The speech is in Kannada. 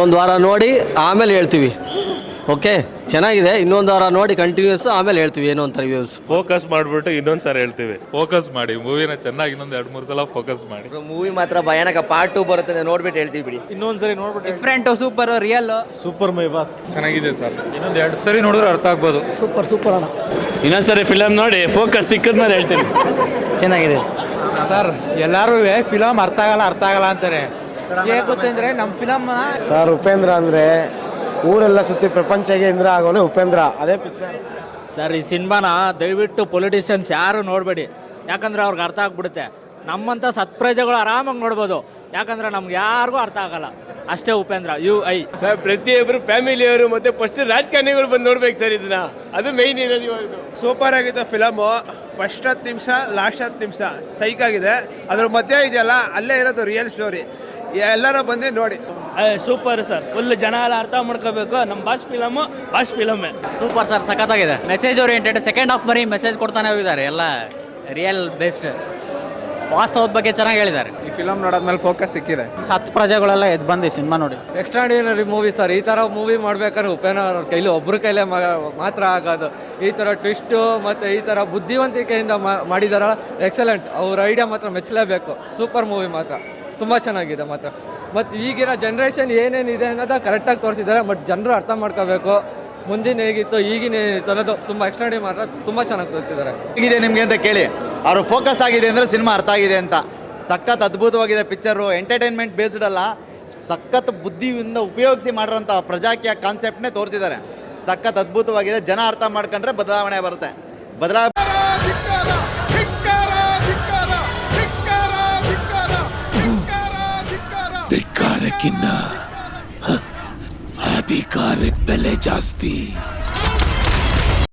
ಒಂದು ವಾರ ನೋಡಿ ಆಮೇಲೆ ಹೇಳ್ತೀವಿ. ಓಕೆ, ಚೆನ್ನಾಗಿದೆ. ಇನ್ನೊಂದು ವಾರ ನೋಡಿ ಕಂಟಿನ್ಯೂಸ್ ಆಮೇಲೆ ಹೇಳ್ತೀವಿ ಏನು ಅಂತ ರಿವ್ಯೂಸ್. ಫೋಕಸ್ ಮಾಡಿಬಿಟ್ಟು ಇನ್ನೊಂದು ಸಲ ಹೇಳ್ತೀವಿ. ಫೋಕಸ್ ಮಾಡಿ ಮೂವಿನ ಚೆನ್ನಾಗಿ ಇನ್ನೊಂದು 2-3 ಸಲ ಫೋಕಸ್ ಮಾಡಿ. ಮೂವಿ ಮಾತ್ರ ಭಯಾನಕ. ಪಾರ್ಟ್ 2 ಬರುತ್ತೆ, ನೋಡ್ಬಿಟ್ಟು ಹೇಳ್ತೀವಿ ಬಿಡಿ. ಇನ್ನೊಂದ್ಸರಿ ನೋಡ್ಬಿಟ್ಟು ಡಿಫ್ರೆಂಟ್, ಸೂಪರ್, ರಿಯಲ್, ಸೂಪರ್ ಮೈ ಬಾಸ್ ಚೆನ್ನಾಗಿದೆ ಸರ್. ಇನ್ನೊಂದು 2 ಸರಿ ನೋಡಿದ್ರೆ ಅರ್ಥ ಆಗ್ಬೋದು. ಸೂಪರ್ ಅಣ್ಣ. ಇನ್ನೊಂದ್ಸರಿ ಫಿಲಮ್ ನೋಡಿ ಫೋಕಸ್ ಸಿಕ್ಕಿದ್ಮೇಲೆ ಹೇಳ್ತೀನಿ. ಚೆನ್ನಾಗಿದೆ ಸರ್. ಎಲ್ಲರೂ ಫಿಲಮ್ ಅರ್ಥ ಆಗಲ್ಲ ಅಂತಾರೆ. ಹೇಗೆ ಗೊತ್ತಂದ್ರೆ ನಮ್ಮ ಫಿಲಮ್ ಸರ್ ಉಪೇಂದ್ರ ಅಂದರೆ ಊರೆಲ್ಲ ಸುತ್ತಿ ಪ್ರಪಂಚಗೆ ಇಂದ್ರ ಆಗೋನು ಉಪೇಂದ್ರ. ಅದೇ ಪಿಕ್ಚರ್ ಸರ್. ಈ ಸಿನಿಮಾನ ದಯವಿಟ್ಟು ಪೊಲಿಟಿಷಿಯನ್ಸ್ ಯಾರು ನೋಡಬೇಡಿ, ಯಾಕಂದ್ರೆ ಅವ್ರಿಗೆ ಅರ್ಥ ಆಗ್ಬಿಡುತ್ತೆ. ನಮ್ಮಂಥ ಸತ್ಪ್ರಜೆಗಳು ಆರಾಮಾಗಿ ನೋಡ್ಬೋದು, ಯಾಕಂದ್ರೆ ನಮ್ಗೆ ಯಾರಿಗೂ ಅರ್ಥ ಆಗಲ್ಲ. ಅಷ್ಟೇ ಉಪೇಂದ್ರ UI. ಸರ್ ಪ್ರತಿಯೊಬ್ಬರು ಫ್ಯಾಮಿಲಿಯವರು ಮತ್ತೆ ಫಸ್ಟ್ ರಾಜಕಾರಣಿಗಳು ಬಂದು ನೋಡ್ಬೇಕು ಸರ್ ಇದನ್ನ. ಅದು ಮೈನ್ ಇರೋದು ಇವಾಗ. ಸೂಪರ್ ಆಗಿತ್ತು ಫಿಲಮು. ಫಸ್ಟ್ 10 ನಿಮಿಷ, ಲಾಸ್ಟ್ 10 ನಿಮಿಷ ಸೈಕ್ ಆಗಿದೆ. ಅದ್ರ ಮಧ್ಯೆ ಇದೆಯಲ್ಲ, ಅಲ್ಲೇ ಇರೋದು ರಿಯಲ್ ಸ್ಟೋರಿ. ಎಲ್ಲರೂ ಬಂದು ನೋಡಿ. Super sir. ಫುಲ್ ಜನ ಎಲ್ಲ ಅರ್ಥ ಮಾಡ್ಕೋಬೇಕು. ನಮ್ಮ ಭಾಷ್ ಫಿಲಮ್ಮೇ ಸೂಪರ್ ಸರ್, ಸಖತ್ತಾಗಿದೆ. Message oriented. ಸೆಕೆಂಡ್ ಹಾಫ್ ಬರೀ ಮೆಸೇಜ್ ಕೊಡ್ತಾನೆ ಹೋಗಿದ್ದಾರೆ. ಎಲ್ಲ ರಿಯಲ್ ಬೆಸ್ಟ್, ವಾಸ್ತವದ ಬಗ್ಗೆ ಚೆನ್ನಾಗಿ ಹೇಳಿದ್ದಾರೆ. ಈ ಫಿಲಮ್ ನೋಡೋದ್ಮೇಲೆ ಫೋಕಸ್ ಸಿಕ್ಕಿದೆ. ಸತ್ ಪ್ರಜೆಗಳೆಲ್ಲ ಎದ್ದು ಬಂದು ಸಿನಿಮಾ ನೋಡಿ. Extraordinary movie sir. ಈ ಥರ ಮೂವಿ ಮಾಡ್ಬೇಕಾದ್ರೆ ಉಪೇಂದ್ರ ಅವ್ರ ಕೈಲಿ ಒಬ್ಬರ ಕೈಲೇ ಮಾತ್ರ ಆಗೋದು. ಈ ಥರ ಟ್ವಿಸ್ಟು ಮತ್ತು ಈ ಥರ ಬುದ್ಧಿವಂತಿಕೆಯಿಂದ ಮಾಡಿದಾರ. ಎಕ್ಸಲೆಂಟ್. ಅವ್ರ ಐಡಿಯಾ ಮಾತ್ರ ಮೆಚ್ಚಲೇಬೇಕು. ಸೂಪರ್ ಮೂವಿ ಮಾತ್ರ ತುಂಬ ಚೆನ್ನಾಗಿದೆ ಮಾತ್ರ. ಮತ್ತು ಈಗಿನ ಜನ್ರೇಷನ್ ಏನೇನಿದೆ ಅನ್ನೋದು ಕರೆಕ್ಟಾಗಿ ತೋರಿಸಿದ್ದಾರೆ. ಬಟ್ ಜನರು ಅರ್ಥ ಮಾಡ್ಕೋಬೇಕು, ಮುಂದಿನ ಹೇಗಿತ್ತು ಈಗಿನ ಏನಿತ್ತು ಅನ್ನೋದು. ತುಂಬ ಎಕ್ಸ್ಟ್ರಾಡಿ ಮಾತ್ರ ತುಂಬ ಚೆನ್ನಾಗಿ ತೋರಿಸಿದ್ದಾರೆ. ಹೇಗಿದೆ ನಿಮಗೆ ಅಂತ ಕೇಳಿ, ಅವರು ಫೋಕಸ್ ಆಗಿದೆ ಅಂದರೆ ಸಿನಿಮಾ ಅರ್ಥ ಆಗಿದೆ ಅಂತ. ಸಖತ್ ಅದ್ಭುತವಾಗಿದೆ ಪಿಕ್ಚರು. ಎಂಟರ್ಟೈನ್ಮೆಂಟ್ ಬೇಸ್ಡ್ ಅಲ್ಲ, ಸಖತ್ ಬುದ್ಧಿಯಿಂದ ಉಪಯೋಗಿಸಿ ಮಾಡಿರೋಂಥ ಪ್ರಜಾಕೀಯ ಕಾನ್ಸೆಪ್ಟ್ನೇ ತೋರಿಸಿದ್ದಾರೆ. ಸಖತ್ ಅದ್ಭುತವಾಗಿದೆ. ಜನ ಅರ್ಥ ಮಾಡ್ಕೊಂಡ್ರೆ ಬದಲಾವಣೆ ಬರುತ್ತೆ. ಧಿಕ್ಕಾರಕ್ಕಿನ್ನ ಅಧಿಕಾರಕ್ಕೆ ಬೆಲೆ ಜಾಸ್ತಿ.